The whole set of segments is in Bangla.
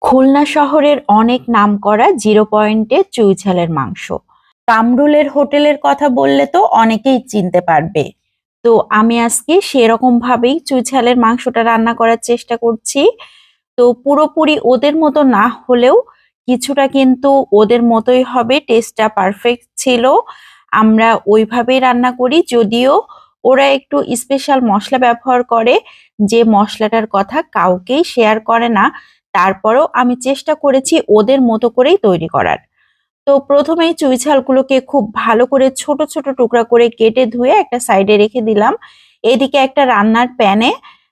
খুলনা শহরের অনেক নামকরা জিরো পয়েন্টে চুইঝালের মাংস। কামরুলের হোটেলের কথা বললে তো অনেকেই চিনতে পারবে। তো আমি আজকে সেরকম ভাবেই চুইঝালের মাংসটা রান্না করার চেষ্টা করছি। তো পুরোপুরি ওদের মতো না হলেও কিছুটা কিন্তু ওদের মতোই হবে, টেস্টটা পারফেক্ট ছিল। আমরা ওইভাবেই রান্না করি, যদিও ওরা একটু স্পেশাল মশলা ব্যবহার করে, যে মশলাটার কথা কাউকেই শেয়ার করে না। তারপরেও আমি চেষ্টা করেছি ওদের মতো করেই তৈরি করার। তো প্রথমেই চুই ঝালগুলোকে খুব ভালো করে ছোট ছোট টুকরা করে কেটে ধুয়ে একটা সাইডে রেখে দিলাম। এদিকে একটা রান্নার প্যানে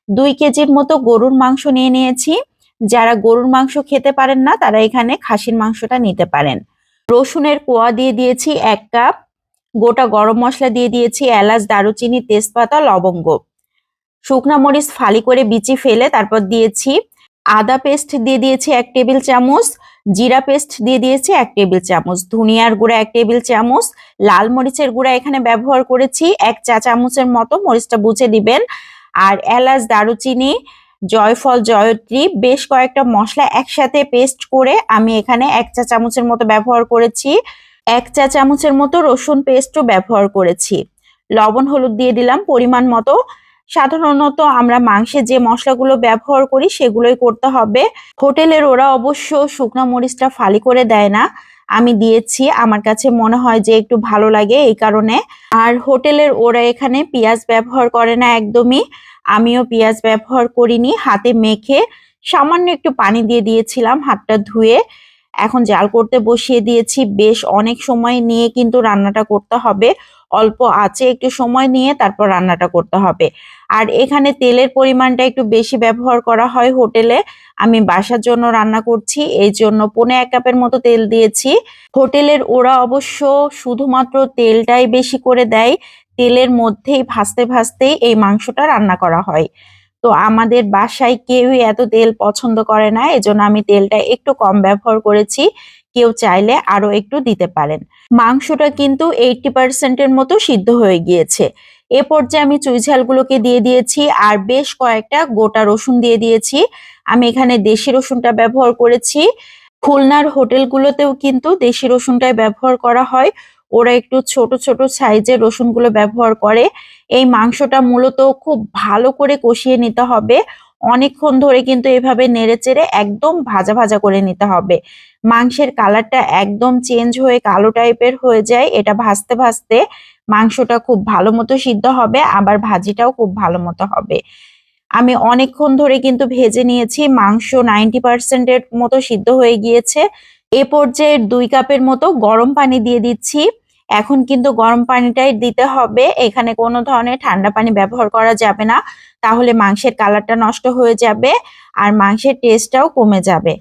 2 কেজির মতো গরুর মাংস নিয়ে নিয়েছি। যারা গরুর মাংস খেতে পারেন না তারা এখানে খাসির মাংসটা নিতে পারেন। রসুনের কোয়া দিয়ে দিয়েছি 1 কাপ। গোটা গরম মশলা দিয়ে দিয়েছি, এলাচ, দারুচিনি, তেজপাতা, লবঙ্গ। শুকনা মরিচ ফালি করে বিচি ফেলে তারপর দিয়েছি। আদা পেস্ট দিয়ে দিয়েছি 1 টেবিল চামচ। জিরা পেস্ট দিয়ে দিয়েছি 1 টেবিল চামচ। ধনিয়ার গুঁড়া 1 টেবিল চামচ। লাল মরিচের গুঁড়া এখানে ব্যবহার করেছি 1 চা চামচের মতো, মরিচটা বুঝে দিবেন। আর এলাচ, দারুচিনি, জয়ফল, জয়ত্রী, বেশ কয়েকটা মশলা একসাথে পেস্ট করে আমি এখানে 1 চা চামচের মতো ব্যবহার করেছি। 1 চা চামচের মতো রসুন পেস্টও ব্যবহার করেছি। লবণ হলুদ দিয়ে দিলাম পরিমাণ মতো। সাধারণত আমরা মাংসে যে মশলাগুলো ব্যবহার করি সেগুলোই করতে হবে। হোটেলের ওরা অবশ্য শুকনো মরিচটা ফালি করে দেয় না, আমি দিয়েছি, আমার কাছে মনে হয় যে একটু ভালো লাগে এই কারণে। আর হোটেলের ওরা এখানে পেঁয়াজ ব্যবহার করে না একদমই। আমিও পেঁয়াজ ব্যবহার করিনি, হাতে মেখে সামান্য একটু পানি দিয়ে দিয়েছিলাম হাতটা ধুয়ে। এখন জাল করতে বসিয়ে দিয়েছি। বেশ অনেক সময় নিয়ে কিন্তু রান্নাটা করতে হবে, অল্প আঁচে একটু সময় নিয়ে তারপর রান্নাটা করতে হবে। আর এখানে তেলের পরিমাণটা একটু বেশি ব্যবহার করা হয় হোটেলে, আমি বাসার জন্য রান্না করছি এই জন্য 1.25 কাপের মতো তেল দিয়েছি। হোটেলের ওরা অবশ্য শুধুমাত্র তেলটাই বেশি করে দেয়, তেলের মধ্যেই ভাজতে ভাজতেই এই মাংসটা রান্না করা হয়। তো আমাদের বাসায় কেউই এত তেল পছন্দ করে না, এজন্য আমি তেলটা একটু কম ব্যবহার করেছি। কেউ চাইলে আরো একটু দিতে পারেন। মাংসটা কিন্তু 80% মতো সিদ্ধ হয়ে গিয়েছে। এ পর্যায়ে আমি চুইঝালগুলোকে দিয়ে দিয়েছি আর বেশ কয়েকটা গোটা রসুন দিয়ে দিয়েছি। আমি এখানে দেশি রসুনটা ব্যবহার করেছি। খুলনার হোটেলগুলোতেও কিন্তু দেশি রসুনটাই ব্যবহার করা হয়, ওরা একটু ছোট ছোট সাইজের রসুনগুলো ব্যবহার করে। এই মাংসটা মূলত খুব ভালো করে কষিয়ে নিতে হবে, অনেকক্ষণ ধরে কিন্তু এভাবে নেড়েচেড়ে একদম ভাজা ভাজা করে নিতে হবে। মাংসের কালারটা একদম চেঞ্জ হয়ে কালো টাইপের হয়ে যায়, এটা ভাজতে ভাজতে মাংসটা খুব ভালো মতো সিদ্ধ হবে, আবার ভাজিটাও খুব ভালো মতো হবে। আমি অনেকক্ষণ ধরে কিন্তু ভেজে নিয়েছি, মাংস 90% এর মতো সিদ্ধ হয়ে গিয়েছে। এ পর্যায়ে 2 কাপের মতো গরম পানি দিয়ে দিচ্ছি। এখন কিন্তু গরম পানিটাই দিতে হবে, এখানে কোনো ধরনের ঠান্ডা পানি ব্যবহার করা যাবে না, তাহলে মাংসের কালারটা নষ্ট হয়ে যাবে আর মাংসের টেস্টটাও কমে যাবে।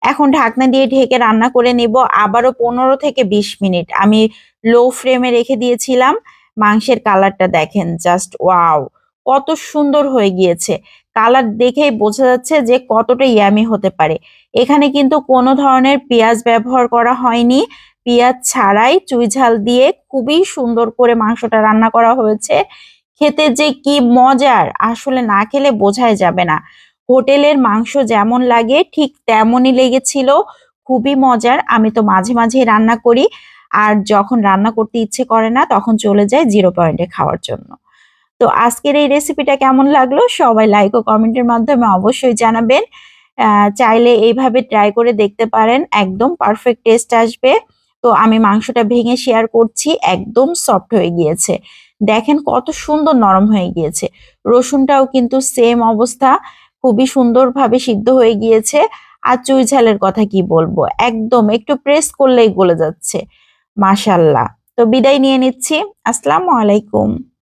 এখন ঢাকনা দিয়ে ঢেকে রান্না করে নেব আবারও 15 থেকে 20 মিনিট। আমি লো ফ্লেমে রেখে দিয়েছিলাম। মাংসের কালারটা দেখেন, জাস্ট ওয়াও, কত সুন্দর হয়ে গিয়েছে। কালার দেখেই বোঝা যাচ্ছে যে কতটা ইয়ামি হতে পারে। এখানে কিন্তু কোনো ধরনের পেঁয়াজ ব্যবহার করা হয়নি, পেঁয়াজ ছাড়াই চুইঝাল দিয়ে খুবই সুন্দর করে মাংসটা রান্না করা হয়েছে। খেতে যে কি মজার, আসলে না খেলে বোঝাই যাবে না। হোটেলের মাংস যেমন লাগে ঠিক তেমনই লেগেছিল, খুবই মজার। আমি তো মাঝে মাঝে রান্না করি, আর যখন রান্না করতে ইচ্ছে করে না তখন চলে যাই জিরো পয়েন্টে খাওয়ার জন্য। তো আজকের এই রেসিপিটা কেমন লাগলো সবাই লাইক ও কমেন্টের মাধ্যমে অবশ্যই জানাবেন। চাইলে এইভাবে ট্রাই করে দেখতে পারেন, একদম পারফেক্ট টেস্ট আসবে। তো আমি মাংসটা ভেঙে শেয়ার করছি, একদম সফট হয়ে গিয়েছে। দেখেন কত সুন্দর নরম হয়ে গিয়েছে। রসুনটাও কিন্তু সেম অবস্থা, খুবই সুন্দরভাবে সিদ্ধ হয়ে গিয়েছে। আর চুই ঝালের কথা কি বলবো, একদম একটু প্রেস করলেই গলে যাচ্ছে। মাশাল্লাহ। তো বিদায় নিয়ে নিচ্ছি। আসসালামু আলাইকুম।